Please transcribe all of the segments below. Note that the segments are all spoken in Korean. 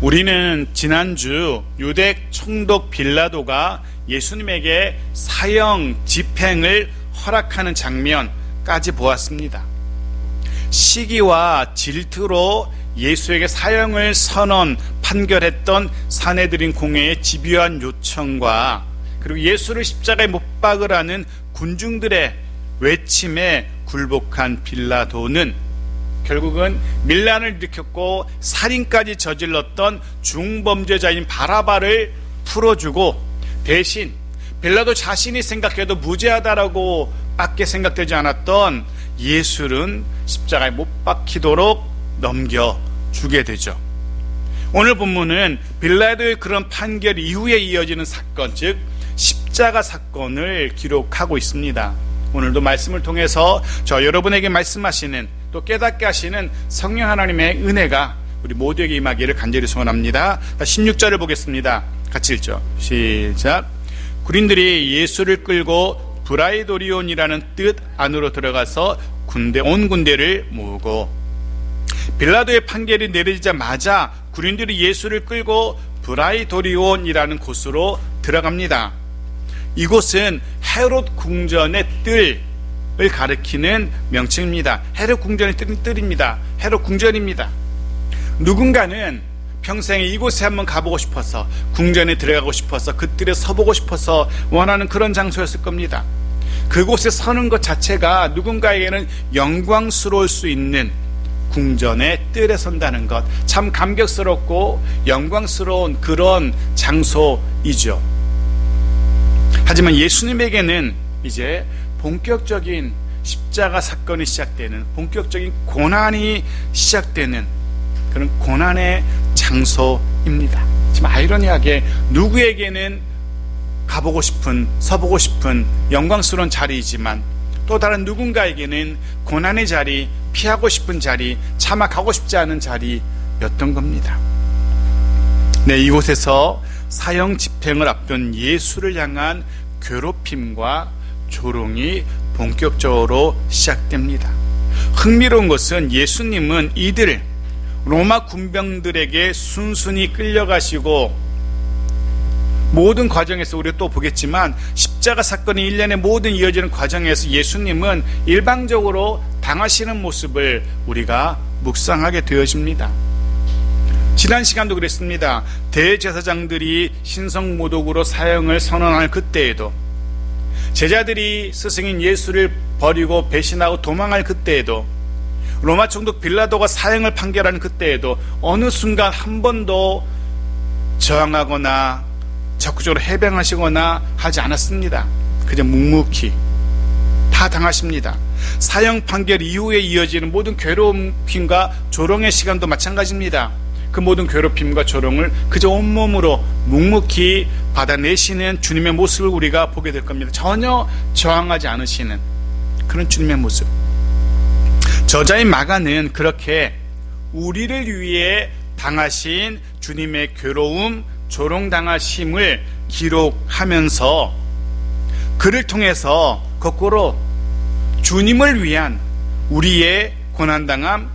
우리는 지난주 유대 총독 빌라도가 예수님에게 사형 집행을 허락하는 장면까지 보았습니다. 시기와 질투로 예수에게 사형을 판결했던 산헤드린 공회의 집요한 요청과 그리고 예수를 십자가에 못 박으라는 군중들의 외침에 굴복한 빌라도는 결국은 밀란을 일으켰고 살인까지 저질렀던 중범죄자인 바라바를 풀어주고, 대신 빌라도 자신이 생각해도 무죄하다라고 밖에 생각되지 않았던 예수는 십자가에 못 박히도록 넘겨주게 되죠. 오늘 본문은 빌라도의 그런 판결 이후에 이어지는 사건, 즉 십자가 사건을 기록하고 있습니다. 오늘도 말씀을 통해서 저 여러분에게 말씀하시는, 또 깨닫게 하시는 성령 하나님의 은혜가 우리 모두에게 임하기를 간절히 소원합니다. 16절을 보겠습니다. 같이 읽죠. 시작. 군인들이 예수를 끌고 브라이도리온이라는 뜻 안으로 들어가서 온 군대를 모으고, 빌라도의 판결이 내려지자마자 군인들이 예수를 끌고 브라이도리온이라는 곳으로 들어갑니다. 이곳은 헤롯 궁전의 뜰을 가리키는 명칭입니다. 헤롯 궁전의 뜰입니다. 헤롯 궁전입니다. 누군가는 평생에 이곳에 한번 가보고 싶어서, 궁전에 들어가고 싶어서, 그 뜰에 서보고 싶어서 원하는 그런 장소였을 겁니다. 그곳에 서는 것 자체가 누군가에게는 영광스러울 수 있는, 궁전의 뜰에 선다는 것, 참 감격스럽고 영광스러운 그런 장소이죠. 하지만 예수님에게는 이제 본격적인 십자가 사건이 시작되는, 본격적인 고난이 시작되는 그런 고난의 장소입니다. 지금 아이러니하게 누구에게는 가보고 싶은, 서보고 싶은 영광스러운 자리이지만, 또 다른 누군가에게는 고난의 자리, 피하고 싶은 자리, 차마 가고 싶지 않은 자리였던 겁니다. 네, 이곳에서 사형 집행을 앞둔 예수를 향한 괴롭힘과 조롱이 본격적으로 시작됩니다. 흥미로운 것은 예수님은 이들 로마 군병들에게 순순히 끌려가시고, 모든 과정에서 우리가 또 보겠지만 십자가 사건이 일련의 모든 이어지는 과정에서 예수님은 일방적으로 당하시는 모습을 우리가 묵상하게 되어집니다. 지난 시간도 그랬습니다. 대제사장들이 신성모독으로 사형을 선언할 그때에도, 제자들이 스승인 예수를 버리고 배신하고 도망할 그때에도, 로마 총독 빌라도가 사형을 판결하는 그때에도 어느 순간 한 번도 저항하거나 적극적으로 해병하시거나 하지 않았습니다. 그저 묵묵히 다 당하십니다. 사형 판결 이후에 이어지는 모든 괴로움과 조롱의 시간도 마찬가지입니다. 그 모든 괴롭힘과 조롱을 그저 온몸으로 묵묵히 받아내시는 주님의 모습을 우리가 보게 될 겁니다. 전혀 저항하지 않으시는 그런 주님의 모습. 저자인 마가는 그렇게 우리를 위해 당하신 주님의 괴로움, 조롱당하심을 기록하면서 그를 통해서 거꾸로 주님을 위한 우리의 고난당함,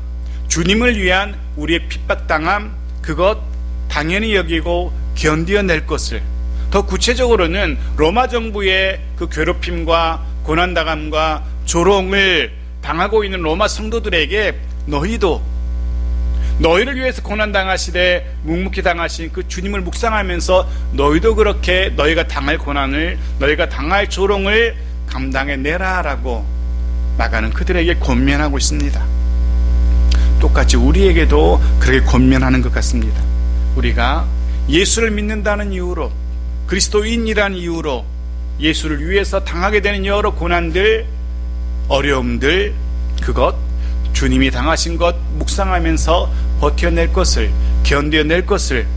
주님을 위한 우리의 핍박당함, 그것 당연히 여기고 견뎌낼 것을, 더 구체적으로는 로마 정부의 그 괴롭힘과 고난당함과 조롱을 당하고 있는 로마 성도들에게 너희를 위해서 고난당하시되 묵묵히 당하신 그 주님을 묵상하면서 너희도 그렇게 너희가 당할 고난을, 너희가 당할 조롱을 감당해내라 라고 마가는 그들에게 권면하고 있습니다. 똑같이 우리에게도 그렇게 권면하는 것 같습니다. 우리가 예수를 믿는다는 이유로, 그리스도인이라는 이유로 예수를 위해서 당하게 되는 여러 고난들, 어려움들, 그것 주님이 당하신 것 묵상하면서 버텨낼 것을, 견뎌낼 것을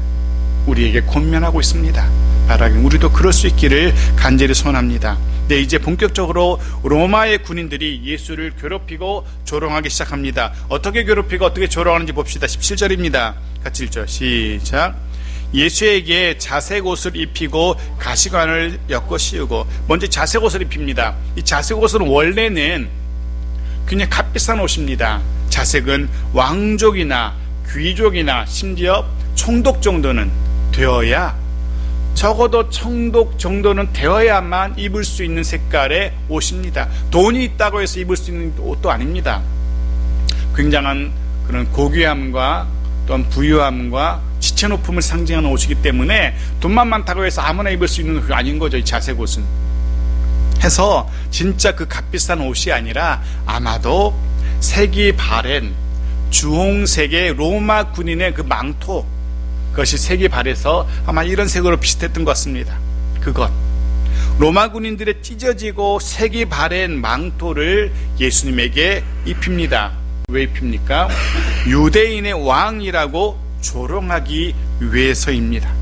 우리에게 권면하고 있습니다. 바라긴 우리도 그럴 수 있기를 간절히 소원합니다. 네, 이제 본격적으로 로마의 군인들이 예수를 괴롭히고 조롱하기 시작합니다. 어떻게 괴롭히고 어떻게 조롱하는지 봅시다. 17절입니다. 같이 읽죠. 시작. 예수에게 자색 옷을 입히고 가시관을 엮어 씌우고, 먼저 자색 옷을 입힙니다. 이 자색 옷은 원래는 그냥 값비싼 옷입니다. 자색은 왕족이나 귀족이나 심지어 총독 정도는 되어야, 적어도 총독 정도는 되어야만 입을 수 있는 색깔의 옷입니다. 돈이 있다고 해서 입을 수 있는 옷도 아닙니다. 굉장한 그런 고귀함과 또한 부유함과 지체 높음을 상징하는 옷이기 때문에 돈만 많다고 해서 아무나 입을 수 있는 옷이 아닌 거죠. 이 자색 옷은. 해서 진짜 그 값비싼 옷이 아니라 아마도 색이 바랜 주홍색의 로마 군인의 그 망토, 그것이 색이 바래서 아마 이런 색으로 비슷했던 것 같습니다. 그것, 로마 군인들의 찢어지고 색이 바랜 망토를 예수님에게 입힙니다. 왜 입힙니까? 유대인의 왕이라고 조롱하기 위해서입니다.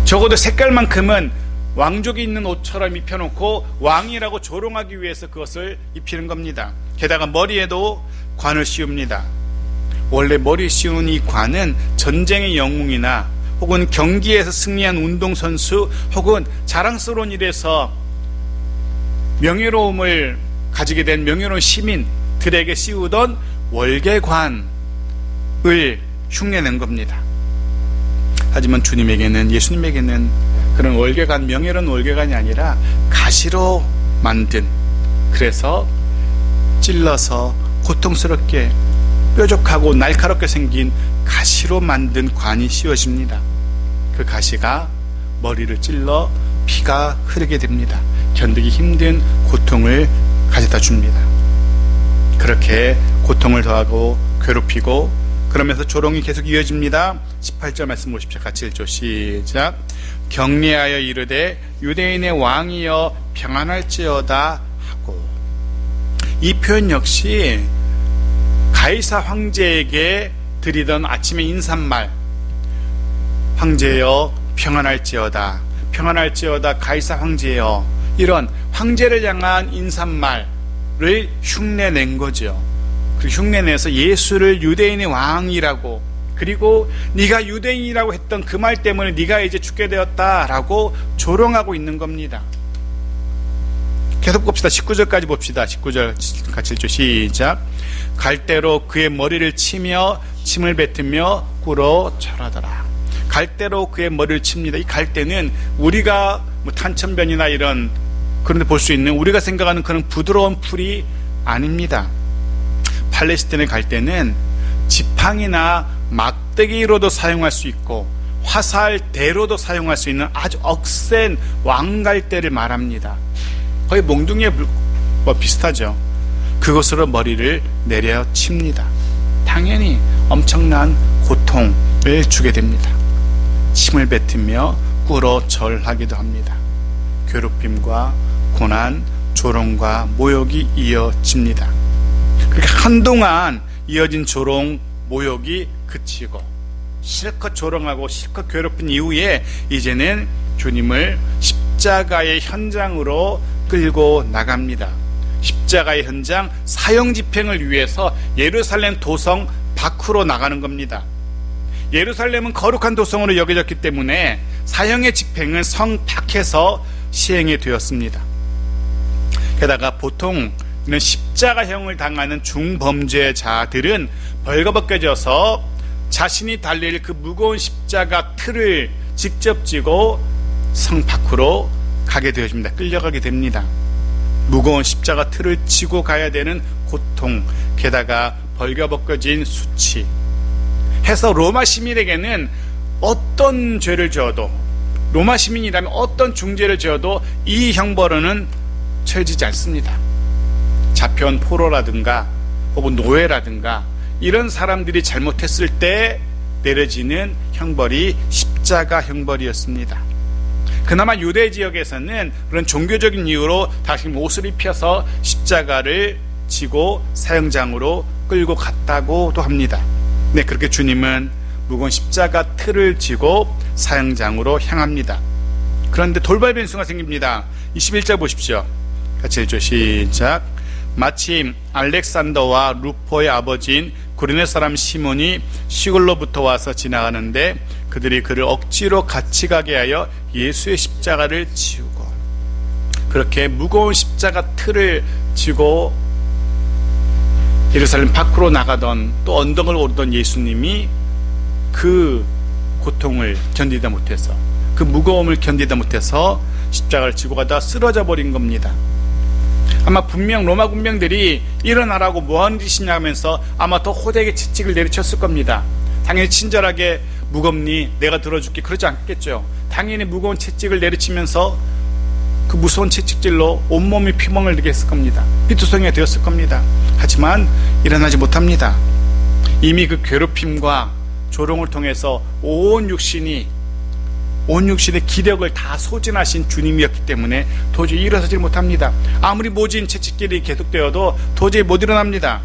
적어도 색깔만큼은 왕족이 입는 옷처럼 입혀놓고 왕이라고 조롱하기 위해서 그것을 입히는 겁니다. 게다가 머리에도 관을 씌웁니다. 원래 머리에 씌운 이 관은 전쟁의 영웅이나 혹은 경기에서 승리한 운동선수 혹은 자랑스러운 일에서 명예로움을 가지게 된 명예로운 시민들에게 씌우던 월계관을 흉내낸 겁니다. 하지만 주님에게는, 예수님에게는 그런 월계관, 명예로운 월계관이 아니라 가시로 만든, 그래서 찔러서 고통스럽게 뾰족하고 날카롭게 생긴 가시로 만든 관이 씌워집니다. 그 가시가 머리를 찔러 피가 흐르게 됩니다. 견디기 힘든 고통을 가져다 줍니다. 그렇게 고통을 더하고 괴롭히고, 그러면서 조롱이 계속 이어집니다. 18절 말씀 보십시오. 같이 읽죠. 시작. 격려하여 이르되 유대인의 왕이여 평안할지어다 하고. 이 표현 역시 가이사 황제에게 드리던 아침의 인사말, 황제여 평안할지어다, 평안할지어다 가이사 황제여, 이런 황제를 향한 인사말을 흉내낸 거죠. 그 흉내내서 예수를 유대인의 왕이라고, 그리고 네가 유대인이라고 했던 그 말 때문에 네가 이제 죽게 되었다라고 조롱하고 있는 겁니다. 계속 봅시다. 19절까지 봅시다. 19절 같이 읽죠. 시작. 갈대로 그의 머리를 치며 침을 뱉으며 꿇어 절하더라. 갈대로 그의 머리를 칩니다. 이 갈대는 우리가 뭐 탄천변이나 이런 그런 데 볼 수 있는, 우리가 생각하는 그런 부드러운 풀이 아닙니다. 팔레스타인의 갈대는 지팡이나 막대기로도 사용할 수 있고 화살대로도 사용할 수 있는 아주 억센 왕갈대를 말합니다. 거의 몽둥이에 비슷하죠. 그것으로 머리를 내려칩니다. 당연히 엄청난 고통을 주게 됩니다. 침을 뱉으며 꿇어 절하기도 합니다. 괴롭힘과 고난, 조롱과 모욕이 이어집니다. 그렇게 한동안 이어진 조롱, 모욕이 그치고 실컷 조롱하고 실컷 괴롭힌 이후에 이제는 주님을 십자가의 현장으로 끌고 나갑니다. 십자가의 현장, 사형 집행을 위해서 예루살렘 도성 밖으로 나가는 겁니다. 예루살렘은 거룩한 도성으로 여겨졌기 때문에 사형의 집행은 성 밖에서 시행이 되었습니다. 게다가 보통 십자가형을 당하는 중범죄자들은 벌거벗겨져서 자신이 달릴 그 무거운 십자가 틀을 직접 지고 성 밖으로 가게 되어집니다. 끌려가게 됩니다. 무거운 십자가 틀을 지고 가야 되는 고통, 게다가 벌거벗겨진 수치 해서 로마 시민에게는 어떤 죄를 지어도, 로마 시민이라면 어떤 중죄를 지어도 이 형벌은 처해지지 않습니다. 잡혀온 포로라든가 혹은 노예라든가 이런 사람들이 잘못했을 때 내려지는 형벌이 십자가 형벌이었습니다. 그나마 유대 지역에서는 그런 종교적인 이유로 다시 옷을 입혀서 십자가를 지고 사형장으로 끌고 갔다고도 합니다. 네, 그렇게 주님은 무거운 십자가 틀을 지고 사형장으로 향합니다. 그런데 돌발 변수가 생깁니다. 21절 보십시오. 같이 읽죠. 시작. 마침 알렉산더와 루포의 아버지인 구레네 사람 시몬이 시골로부터 와서 지나가는데 그들이 그를 억지로 같이 가게 하여 예수의 십자가를 지우고, 그렇게 무거운 십자가 틀을 지고 예루살렘 밖으로 나가던, 또 언덕을 오르던 예수님이 그 고통을 견디다 못해서, 그 무거움을 견디다 못해서 십자가를 지고 가다 쓰러져 버린 겁니다. 아마 분명 로마 군병들이 일어나라고 뭐하는 짓이냐 하면서 아마 더 호되게 채찍을 내리쳤을 겁니다. 당연히 친절하게 무겁니? 내가 들어줄게. 그러지 않겠죠. 당연히 무거운 채찍을 내리치면서 그 무서운 채찍질로 온몸이 피멍을 들게 했을 겁니다. 피투성이가 되었을 겁니다. 하지만 일어나지 못합니다. 이미 그 괴롭힘과 조롱을 통해서 온 육신의 기력을 다 소진하신 주님이었기 때문에 도저히 일어서지 못합니다. 아무리 모진 채찍질이 계속되어도 도저히 못 일어납니다.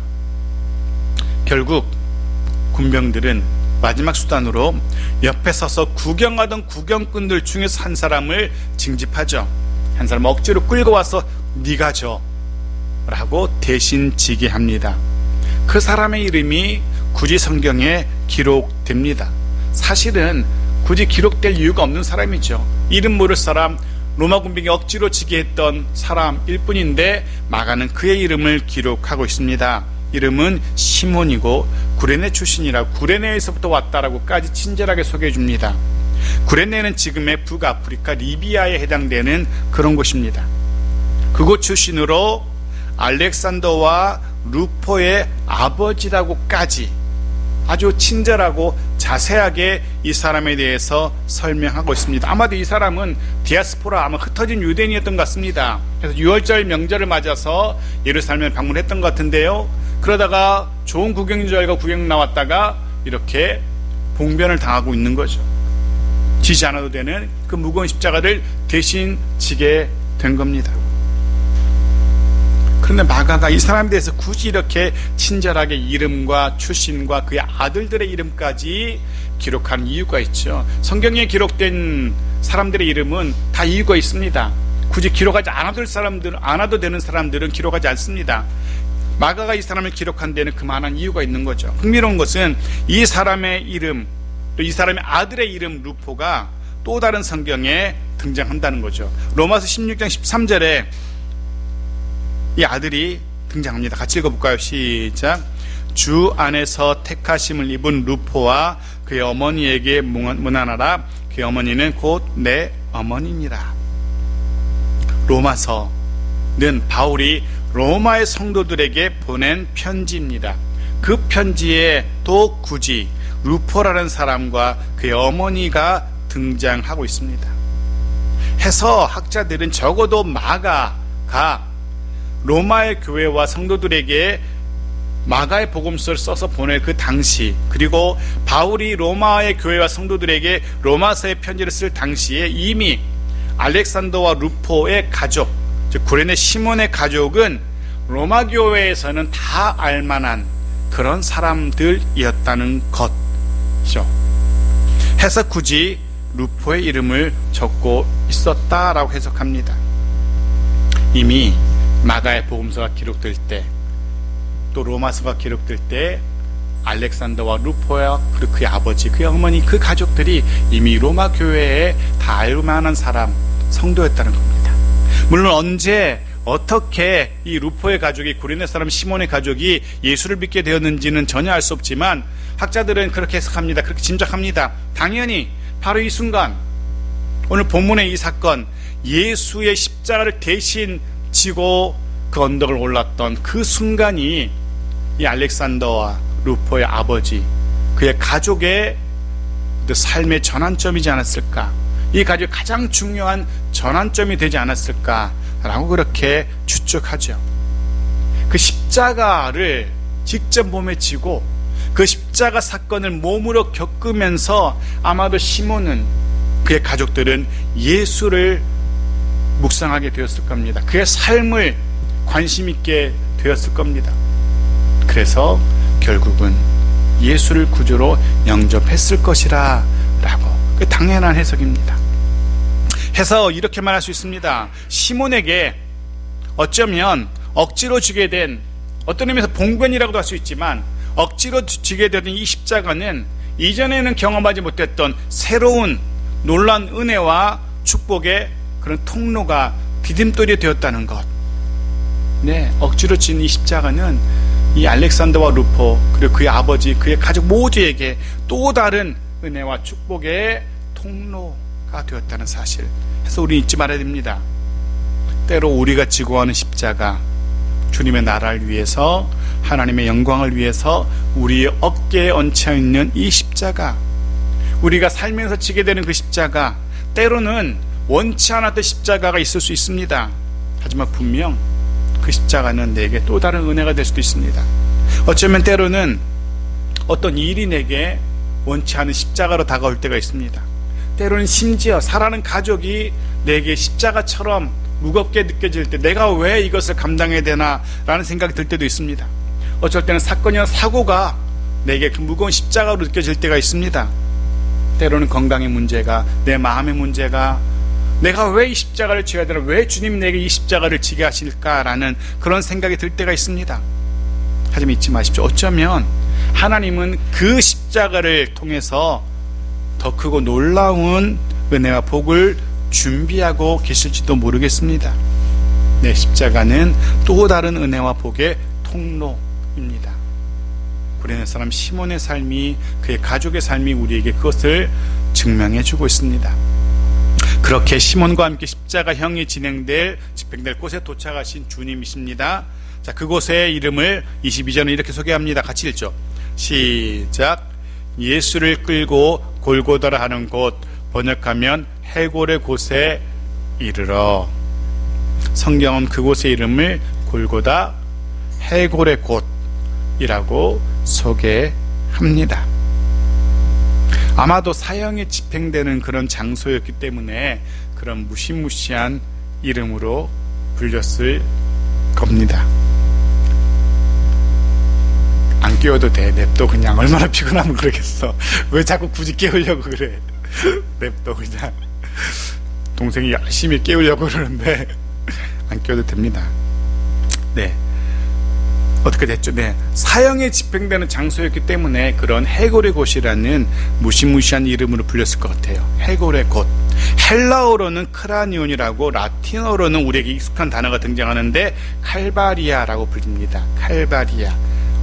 결국 군병들은 마지막 수단으로 옆에 서서 구경하던 구경꾼들 중에서 한 사람을 징집하죠. 한 사람 억지로 끌고 와서 네가 져 라고 대신 지게 합니다. 그 사람의 이름이 굳이 성경에 기록됩니다. 사실은 굳이 기록될 이유가 없는 사람이죠. 이름 모를 사람, 로마 군병이 억지로 지게 했던 사람일 뿐인데 마가는 그의 이름을 기록하고 있습니다. 이름은 시몬이고 구레네 출신이라 구레네에서부터 왔다라고까지 친절하게 소개해 줍니다. 구레네는 지금의 북아프리카 리비아에 해당되는 그런 곳입니다. 그곳 출신으로 알렉산더와 루포의 아버지라고까지 아주 친절하고 자세하게 이 사람에 대해서 설명하고 있습니다. 아마도 이 사람은 디아스포라, 아마 흩어진 유대인이었던 것 같습니다. 그래서 6월절 명절을 맞아서 예루살렘을 방문했던 것 같은데요. 그러다가 좋은 구경인 줄 알고 구경 나왔다가 이렇게 봉변을 당하고 있는 거죠. 지지 않아도 되는 그 무거운 십자가를 대신 지게 된 겁니다. 그런데 마가가 이 사람에 대해서 굳이 이렇게 친절하게 이름과 출신과 그의 아들들의 이름까지 기록한 이유가 있죠. 성경에 기록된 사람들의 이름은 다 이유가 있습니다. 굳이 기록하지 않아도 되는 사람들은 기록하지 않습니다. 마가가 이 사람을 기록한 데는 그만한 이유가 있는 거죠. 흥미로운 것은 이 사람의 이름, 또 이 사람의 아들의 이름 루포가 또 다른 성경에 등장한다는 거죠. 로마서 16장 13절에 이 아들이 등장합니다. 같이 읽어볼까요? 시작. 주 안에서 택하심을 입은 루포와 그의 어머니에게 문안하라. 그의 어머니는 곧 내 어머니니라. 로마서는 바울이 로마의 성도들에게 보낸 편지입니다. 그 편지에 또 굳이 루포라는 사람과 그의 어머니가 등장하고 있습니다. 해서 학자들은 적어도 마가가 로마의 교회와 성도들에게 마가의 복음서를 써서 보낼 그 당시, 그리고 바울이 로마의 교회와 성도들에게 로마서의 편지를 쓸 당시에 이미 알렉산더와 루포의 가족, 즉 구레네 시몬의 가족은 로마 교회에서는 다 알만한 그런 사람들이었다는 것이죠. 해서 굳이 루포의 이름을 적고 있었다라고 해석합니다. 이미 마가의 복음서가 기록될 때, 또 로마서가 기록될 때 알렉산더와 루포와 그리고 그의 아버지, 그의 어머니, 그 가족들이 이미 로마 교회에 다 알만한 사람, 성도였다는 겁니다. 물론 언제 어떻게 이 루포의 가족이, 구레네 사람 시몬의 가족이 예수를 믿게 되었는지는 전혀 알 수 없지만 학자들은 그렇게 해석합니다. 그렇게 짐작합니다. 당연히 바로 이 순간, 오늘 본문의 이 사건, 예수의 십자가를 대신 지고 그 언덕을 올랐던 그 순간이 이 알렉산더와 루포의 아버지, 그의 가족의 삶의 전환점이지 않았을까, 이 가족의 가장 중요한 전환점이 되지 않았을까라고 그렇게 추측하죠. 그 십자가를 직접 몸에 지고 그 십자가 사건을 몸으로 겪으면서 아마도 시몬은, 그의 가족들은 예수를 묵상하게 되었을 겁니다. 그의 삶을 관심 있게 되었을 겁니다. 그래서 결국은 예수를 구주로 영접했을 것이라 라고, 그 당연한 해석입니다. 해서 이렇게 말할 수 있습니다. 시몬에게 어쩌면 억지로 주게 된, 어떤 의미에서 봉변이라고도 할 수 있지만 억지로 주게 되던 이 십자가는 이전에는 경험하지 못했던 새로운 놀라운 은혜와 축복의 그런 통로가, 디딤돌이 되었다는 것. 네, 억지로 진 이 십자가는 이 알렉산더와 루포 그리고 그의 아버지 그의 가족 모두에게 또 다른 은혜와 축복의 통로가 되었다는 사실. 그래서 우리 잊지 말아야 됩니다. 때로 우리가 지고 가는 십자가, 주님의 나라를 위해서, 하나님의 영광을 위해서 우리의 어깨에 얹혀 있는 이 십자가, 우리가 살면서 지게 되는 그 십자가, 때로는 원치 않았던 십자가가 있을 수 있습니다. 하지만 분명 그 십자가는 내게 또 다른 은혜가 될 수도 있습니다. 어쩌면 때로는 어떤 일이 내게 원치 않은 십자가로 다가올 때가 있습니다. 때로는 심지어 사랑하는 가족이 내게 십자가처럼 무겁게 느껴질 때 내가 왜 이것을 감당해야 되나 라는 생각이 들 때도 있습니다. 어쩔 때는 사건이나 사고가 내게 그 무거운 십자가로 느껴질 때가 있습니다. 때로는 건강의 문제가, 내 마음의 문제가, 내가 왜 이 십자가를 져야 되나, 왜 주님 내게 이 십자가를 지게 하실까라는 그런 생각이 들 때가 있습니다. 하지만 잊지 마십시오. 어쩌면 하나님은 그 십자가를 통해서 더 크고 놀라운 은혜와 복을 준비하고 계실지도 모르겠습니다. 내 십자가는 또 다른 은혜와 복의 통로입니다. 구레네 사람 시몬의 삶이, 그의 가족의 삶이 우리에게 그것을 증명해 주고 있습니다. 그렇게 시몬과 함께 십자가형이 집행될 곳에 도착하신 주님이십니다. 자, 그곳의 이름을 22절은 이렇게 소개합니다. 같이 읽죠. 시작. 예수를 끌고 골고다라 하는 곳, 번역하면 해골의 곳에 이르러. 성경은 그곳의 이름을 골고다 해골의 곳이라고 소개합니다. 아마도 사형이 집행되는 그런 장소였기 때문에 그런 무시무시한 이름으로 불렸을 겁니다. 안 깨워도 돼. 냅둬. 그냥 얼마나 피곤하면 그러겠어. 왜 자꾸 굳이 깨우려고 그래. 냅둬. 그냥 동생이 열심히 깨우려고 그러는데 안 깨워도 됩니다. 네, 어떻게 됐죠? 네, 사형에 집행되는 장소였기 때문에 그런 해골의 곳이라는 무시무시한 이름으로 불렸을 것 같아요. 해골의 곳. 헬라어로는 크라니온이라고, 라틴어로는 우리에게 익숙한 단어가 등장하는데 칼바리아라고 불립니다. 칼바리아.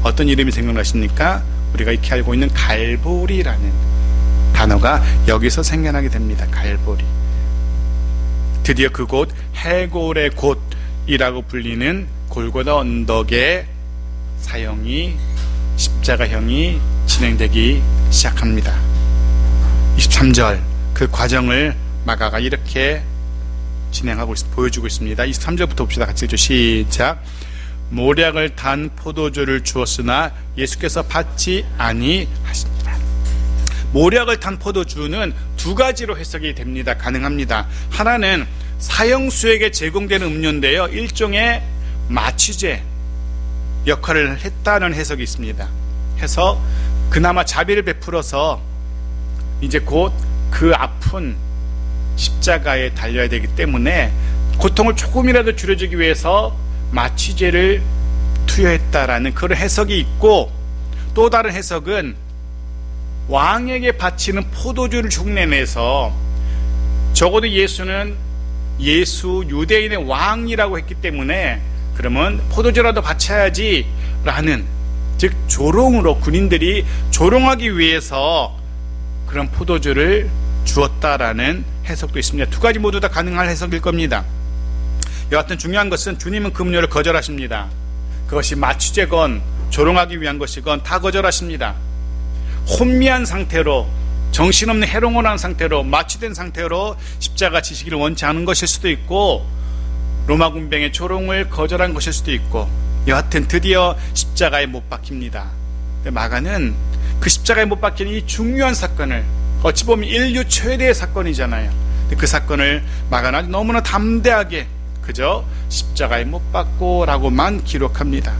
어떤 이름이 생각나십니까? 우리가 익히 알고 있는 갈보리라는 단어가 여기서 생겨나게 됩니다. 갈보리. 드디어 그곳 해골의 곳이라고 불리는 골고다 언덕의 사형이, 십자가형이 진행되기 시작합니다. 23절 그 과정을 마가가 이렇게 보여주고 있습니다. 23절부터 봅시다. 같이 읽죠. 시작. 모략을 단 포도주를 주었으나 예수께서 받지 아니하시니라. 모략을 탄 포도주는 두 가지로 해석이 됩니다. 가능합니다. 하나는 사형수에게 제공되는 음료인데요, 일종의 마취제 역할을 했다는 해석이 있습니다. 해서 그나마 자비를 베풀어서 이제 곧 그 아픈 십자가에 달려야 되기 때문에 고통을 조금이라도 줄여주기 위해서 마취제를 투여했다라는 그런 해석이 있고, 또 다른 해석은 왕에게 바치는 포도주를 흉내내서, 적어도 예수는 유대인의 왕이라고 했기 때문에 그러면 포도주라도 바쳐야지 라는, 즉 조롱으로, 군인들이 조롱하기 위해서 그런 포도주를 주었다라는 해석도 있습니다. 두 가지 모두 다 가능한 해석일 겁니다. 여하튼 중요한 것은 주님은 그 음료를 거절하십니다. 그것이 마취제건 조롱하기 위한 것이건 다 거절하십니다. 혼미한 상태로, 정신없는 해롱원한 상태로, 마취된 상태로 십자가 지시기를 원치 않은 것일 수도 있고, 로마 군병의 조롱을 거절한 것일 수도 있고, 여하튼 드디어 십자가에 못 박힙니다. 마가는 그 십자가에 못 박히는 이 중요한 사건을, 어찌 보면 인류 최대의 사건이잖아요. 그 사건을 마가는 아주 너무나 담대하게 그저 십자가에 못 박고 라고만 기록합니다.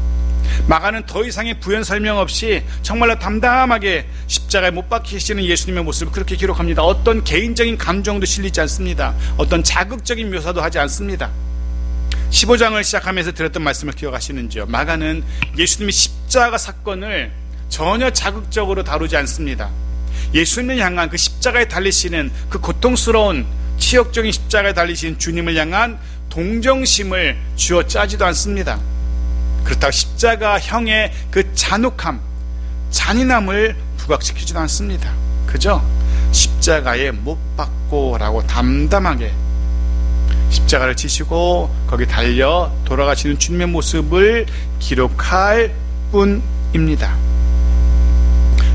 마가는 더 이상의 부연 설명 없이 정말로 담담하게 십자가에 못 박히시는 예수님의 모습을 그렇게 기록합니다. 어떤 개인적인 감정도 실리지 않습니다. 어떤 자극적인 묘사도 하지 않습니다. 15장을 시작하면서 드렸던 말씀을 기억하시는지요? 마가는 예수님의 십자가 사건을 전혀 자극적으로 다루지 않습니다. 예수님을 향한 그 십자가에 달리시는 그 고통스러운 치욕적인 십자가에 달리시는 주님을 향한 동정심을 쥐어짜지도 않습니다. 그렇다고 십자가형의 그 잔혹함, 잔인함을 부각시키지도 않습니다. 그죠? 십자가에 못 박고라고 담담하게 십자가를 지시고 거기 달려 돌아가시는 주님의 모습을 기록할 뿐입니다.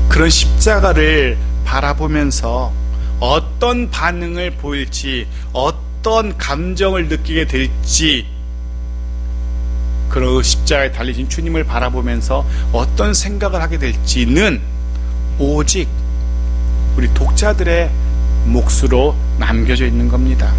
그런 십자가를 바라보면서 어떤 반응을 보일지, 어떤 감정을 느끼게 될지, 그 십자가에 달리신 주님을 바라보면서 어떤 생각을 하게 될지는 오직 우리 독자들의 몫으로 남겨져 있는 겁니다.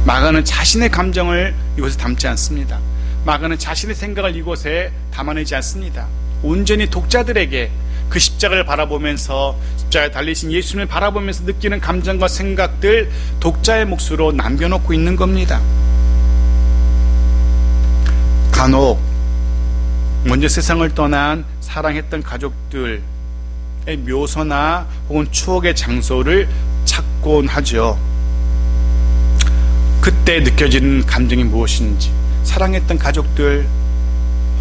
마가는 자신의 감정을 이곳에 담지 않습니다. 마가는 자신의 생각을 이곳에 담아내지 않습니다. 온전히 독자들에게 그 십자가를 바라보면서, 십자가에 달리신 예수님을 바라보면서 느끼는 감정과 생각들 독자의 몫으로 남겨놓고 있는 겁니다. 간혹 먼저 세상을 떠난 사랑했던 가족들의 묘소나 혹은 추억의 장소를 찾곤 하죠. 그때 느껴지는 감정이 무엇인지, 사랑했던 가족들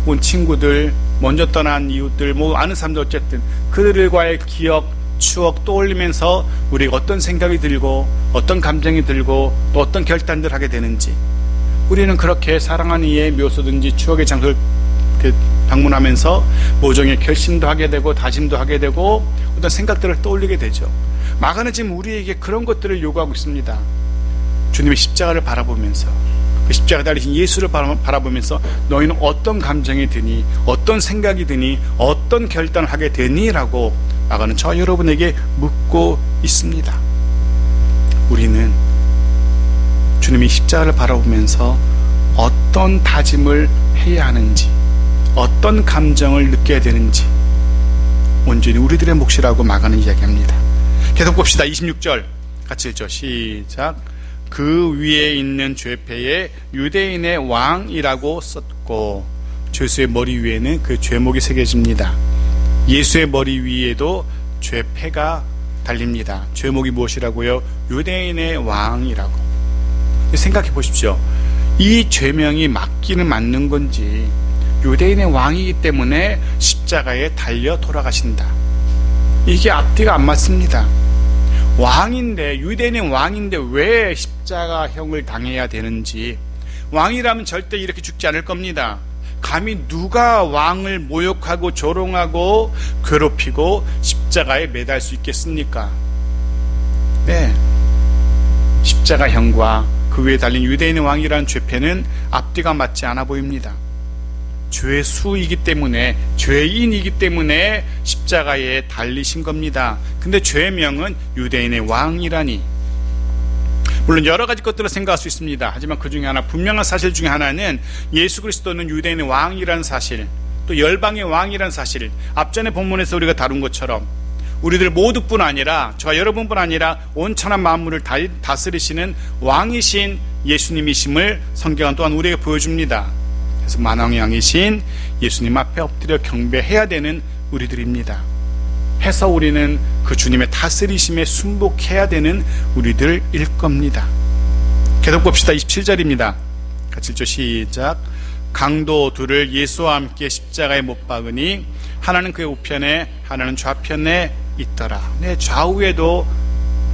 혹은 친구들, 먼저 떠난 이웃들, 아는 사람들, 어쨌든 그들과의 기억, 추억 떠올리면서 우리가 어떤 생각이 들고 어떤 감정이 들고 또 어떤 결단들을 하게 되는지, 우리는 그렇게 사랑하는 이의 묘소든지 추억의 장소를 방문하면서 모종의 결심도 하게 되고 다짐도 하게 되고 어떤 생각들을 떠올리게 되죠. 마가는 지금 우리에게 그런 것들을 요구하고 있습니다. 주님의 십자가를 바라보면서, 그 십자가에 달리신 예수를 바라보면서 너희는 어떤 감정이 드니, 어떤 생각이 드니, 어떤 결단을 하게 되니? 라고 마가는 저 여러분에게 묻고 있습니다. 우리는 주님의 십자가를 바라보면서 어떤 다짐을 해야 하는지, 어떤 감정을 느껴야 되는지 온전히 우리들의 몫이라고 마가는 이야기합니다. 계속 봅시다. 26절 같이 읽죠. 시작. 그 위에 있는 죄패에 유대인의 왕이라고 썼고, 죄수의 머리 위에는 그 죄목이 새겨집니다. 예수의 머리 위에도 죄패가 달립니다. 죄목이 무엇이라고요? 유대인의 왕이라고. 생각해 보십시오. 이 죄명이 맞기는 맞는 건지, 유대인의 왕이기 때문에 십자가에 달려 돌아가신다, 이게 앞뒤가 안 맞습니다. 왕인데, 유대인의 왕인데 왜 십자가형을 당해야 되는지, 왕이라면 절대 이렇게 죽지 않을 겁니다. 감히 누가 왕을 모욕하고 조롱하고 괴롭히고 십자가에 매달 수 있겠습니까? 네, 십자가형과 그 위에 달린 유대인의 왕이라는 죄패는 앞뒤가 맞지 않아 보입니다. 죄수이기 때문에, 죄인이기 때문에 십자가에 달리신 겁니다. 근데 죄명은 유대인의 왕이라니. 물론 여러 가지 것들을 생각할 수 있습니다. 하지만 그 중에 하나, 분명한 사실 중에 하나는 예수 그리스도는 유대인의 왕이라는 사실, 또 열방의 왕이라는 사실, 앞전의 본문에서 우리가 다룬 것처럼 우리들 모두뿐 아니라, 저와 여러분뿐 아니라 온 천한 만물을 다스리시는 왕이신 예수님이심을 성경은 또한 우리에게 보여줍니다. 그래서 만왕의 왕이신 예수님 앞에 엎드려 경배해야 되는 우리들입니다. 해서 우리는 그 주님의 다스리심에 순복해야 되는 우리들일 겁니다. 계속 봅시다. 27절입니다. 같이 읽죠. 시작. 강도 둘을 예수와 함께 십자가에 못 박으니 하나는 그의 우편에 하나는 좌편에 있더라. 네, 좌우에도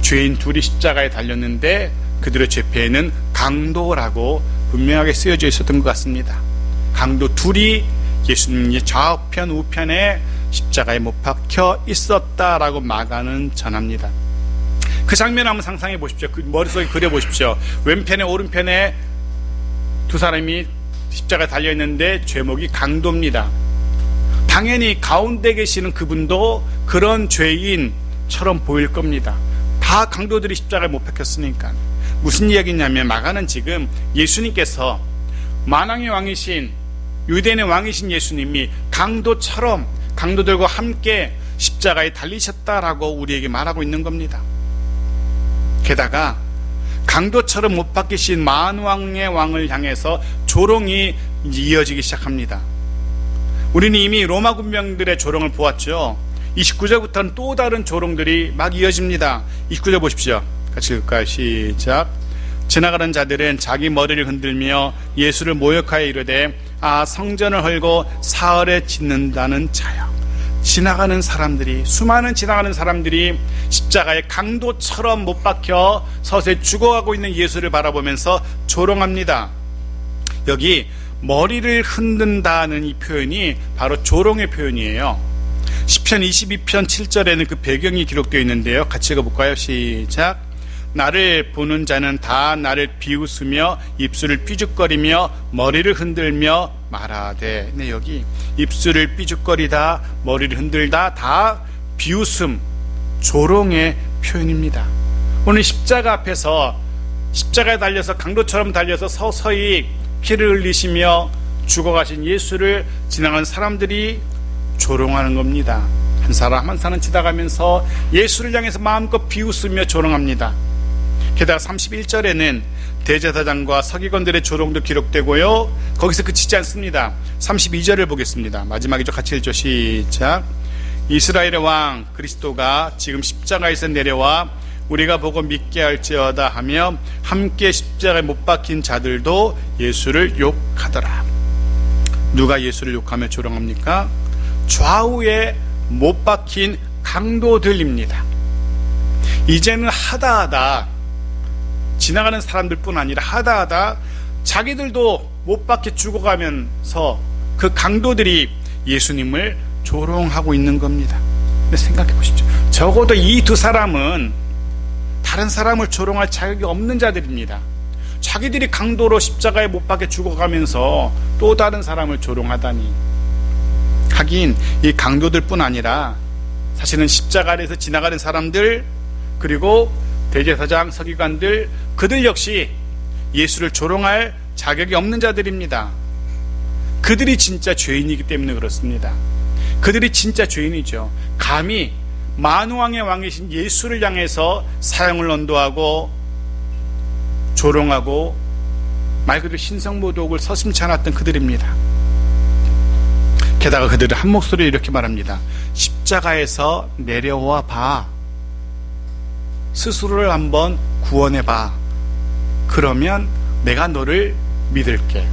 죄인 둘이 십자가에 달렸는데 그들의 죄패에는 강도라고 분명하게 쓰여져 있었던 것 같습니다. 강도 둘이 예수님의 좌우편 우편에 십자가에 못 박혀 있었다라고 마가는 전합니다. 그 장면 한번 상상해 보십시오. 그 머릿속에 그려 보십시오. 왼편에 오른편에 두 사람이 십자가에 달려 있는데 죄목이 강도입니다. 당연히 가운데 계시는 그분도 그런 죄인처럼 보일 겁니다. 다 강도들이 십자가에 못 박혔으니까. 무슨 이야기냐면 마가는 지금 예수님께서 만왕의 왕이신, 유대인의 왕이신 예수님이 강도처럼 강도들과 함께 십자가에 달리셨다라고 우리에게 말하고 있는 겁니다. 게다가 강도처럼 못 박히신 만왕의 왕을 향해서 조롱이 이어지기 시작합니다. 우리는 이미 로마 군병들의 조롱을 보았죠. 29절부터는 또 다른 조롱들이 막 이어집니다. 29절 보십시오. 같이 읽을까요? 시작. 지나가던 자들은 자기 머리를 흔들며 예수를 모욕하여 이르되 성전을 헐고 사흘에 짓는다는 자여. 지나가는 사람들이, 수많은 지나가는 사람들이 십자가에 강도처럼 못 박혀 서서히 죽어가고 있는 예수를 바라보면서 조롱합니다. 여기 머리를 흔든다는 이 표현이 바로 조롱의 표현이에요. 시편 22편 7절에는 그 배경이 기록되어 있는데요. 같이 읽어볼까요? 시작. 나를 보는 자는 다 나를 비웃으며 입술을 삐죽거리며 머리를 흔들며 말하되. 네, 여기 입술을 삐죽거리다, 머리를 흔들다, 다 비웃음, 조롱의 표현입니다. 오늘 십자가 앞에서, 십자가에 달려서 강도처럼 달려서 서서히 피를 흘리시며 죽어가신 예수를 지나가는 사람들이 조롱하는 겁니다. 한 사람 한 사람 지나가면서 예수를 향해서 마음껏 비웃으며 조롱합니다. 게다가 31절에는 대제사장과 서기관들의 조롱도 기록되고요, 거기서 그치지 않습니다. 32절을 보겠습니다. 마지막이죠. 같이 읽죠. 시작. 이스라엘의 왕 그리스도가 지금 십자가에서 내려와 우리가 보고 믿게 할지어다 하며 함께 십자가에 못 박힌 자들도 예수를 욕하더라. 누가 예수를 욕하며 조롱합니까? 좌우에 못 박힌 강도들입니다. 이제는 하다하다 지나가는 사람들뿐 아니라 하다하다 자기들도 못 박혀 죽어가면서 그 강도들이 예수님을 조롱하고 있는 겁니다. 근데 생각해 보십시오. 적어도 이 두 사람은 다른 사람을 조롱할 자격이 없는 자들입니다. 자기들이 강도로 십자가에 못 박혀 죽어가면서 또 다른 사람을 조롱하다니. 하긴 이 강도들뿐 아니라 사실은 십자가 아래에서 지나가는 사람들, 그리고 대제사장, 서기관들, 그들 역시 예수를 조롱할 자격이 없는 자들입니다. 그들이 진짜 죄인이기 때문에 그렇습니다. 그들이 진짜 죄인이죠. 감히 만왕의 왕이신 예수를 향해서 사형을 언도하고 조롱하고 말 그대로 신성모독을 서슴지 않았던 그들입니다. 게다가 그들은 한 목소리로 이렇게 말합니다. 십자가에서 내려와 봐. 스스로를 한번 구원해 봐. 그러면 내가 너를 믿을게.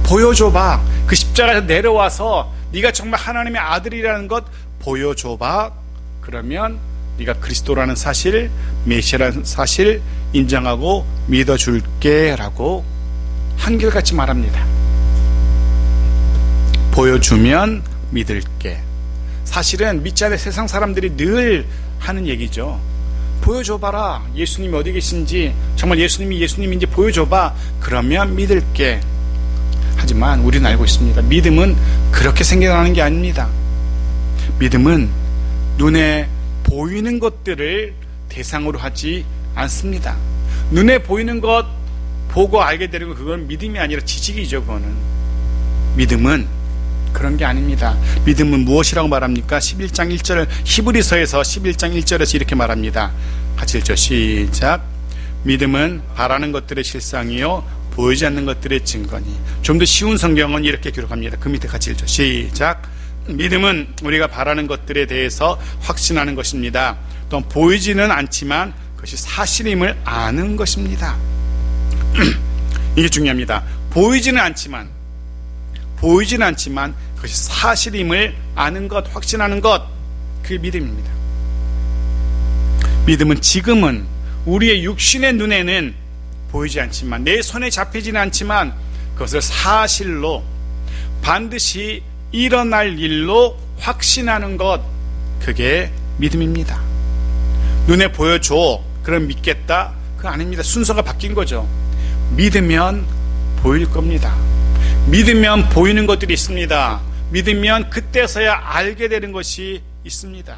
보여줘봐. 그 십자가에서 내려와서 네가 정말 하나님의 아들이라는 것 보여줘봐. 그러면 네가 그리스도라는 사실, 메시아라는 사실 인정하고 믿어줄게 라고 한결같이 말합니다. 보여주면 믿을게. 사실은 믿지 않는 세상 사람들이 늘 하는 얘기죠. 보여줘봐라. 예수님이 어디 계신지, 정말 예수님이 예수님인지 보여줘봐. 그러면 믿을게. 하지만 우리는 알고 있습니다. 믿음은 그렇게 생겨나는 게 아닙니다. 믿음은 눈에 보이는 것들을 대상으로 하지 않습니다. 눈에 보이는 것 보고 알게 되는 것, 그건 믿음이 아니라 지식이죠. 그거는. 믿음은 그런 게 아닙니다. 믿음은 무엇이라고 말합니까? 11장 1절, 히브리서에서 11장 1절에서 이렇게 말합니다. 같이 읽죠. 시작. 믿음은 바라는 것들의 실상이요 보이지 않는 것들의 증거니. 좀 더 쉬운 성경은 이렇게 기록합니다. 그 밑에 같이 읽죠. 시작. 믿음은 우리가 바라는 것들에 대해서 확신하는 것입니다. 또 보이지는 않지만 그것이 사실임을 아는 것입니다. 이게 중요합니다. 보이지는 않지만 그것이 사실임을 아는 것, 확신하는 것, 그게 믿음입니다. 믿음은 지금은 우리의 육신의 눈에는 보이지 않지만, 내 손에 잡히지는 않지만 그것을 사실로 반드시 일어날 일로 확신하는 것, 그게 믿음입니다. 눈에 보여줘, 그럼 믿겠다? 그거 아닙니다. 순서가 바뀐 거죠. 믿으면 보일 겁니다. 믿으면 보이는 것들이 있습니다. 믿으면 그때서야 알게 되는 것이 있습니다.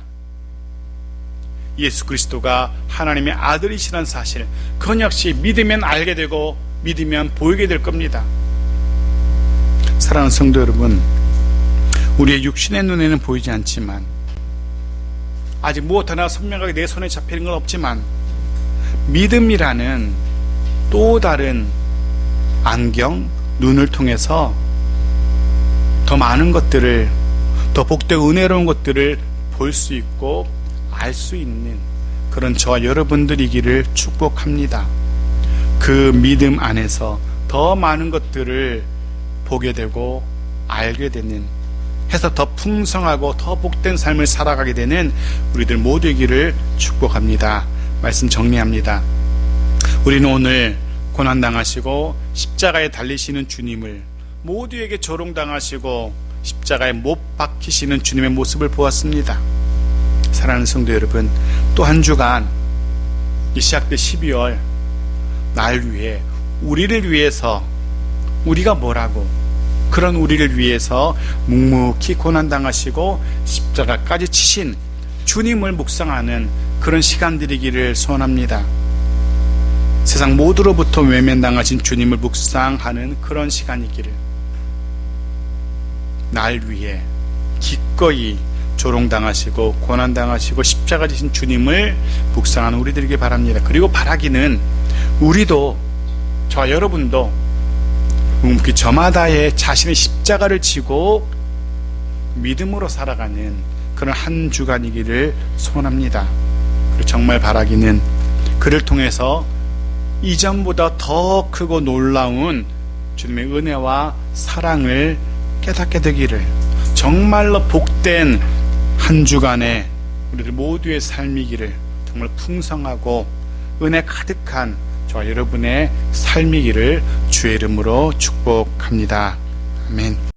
예수 그리스도가 하나님의 아들이시라는 사실, 그건 역시 믿으면 알게 되고 믿으면 보이게 될 겁니다. 사랑하는 성도 여러분, 우리의 육신의 눈에는 보이지 않지만, 아직 무엇 하나 선명하게 내 손에 잡히는 건 없지만, 믿음이라는 또 다른 안경, 눈을 통해서 더 많은 것들을, 더 복되고 은혜로운 것들을 볼 수 있고 알 수 있는 그런 저와 여러분들이기를 축복합니다. 그 믿음 안에서 더 많은 것들을 보게 되고 알게 되는, 해서 더 풍성하고 더 복된 삶을 살아가게 되는 우리들 모두이기를 축복합니다. 말씀 정리합니다. 우리는 오늘 고난당하시고 십자가에 달리시는 주님을, 모두에게 조롱당하시고 십자가에 못 박히시는 주님의 모습을 보았습니다. 사랑하는 성도 여러분, 또 한 주간 이 시작된 12월 날 위해, 우리를 위해서, 우리가 뭐라고, 그런 우리를 위해서 묵묵히 고난당하시고 십자가까지 치신 주님을 묵상하는 그런 시간들이기를 소원합니다. 세상 모두로부터 외면당하신 주님을 묵상하는 그런 시간이기를, 날 위해 기꺼이 조롱당하시고 고난당하시고 십자가 지신 주님을 묵상하는 우리들에게 바랍니다. 그리고 바라기는, 우리도, 저와 여러분도 묵묵히 저마다의 자신의 십자가를 지고 믿음으로 살아가는 그런 한 주간이기를 소원합니다. 그리고 정말 바라기는, 그를 통해서 이전보다 더 크고 놀라운 주님의 은혜와 사랑을 깨닫게 되기를, 정말로 복된 한 주간의 우리들 모두의 삶이기를, 정말 풍성하고 은혜 가득한 저와 여러분의 삶이기를 주의 이름으로 축복합니다. 아멘.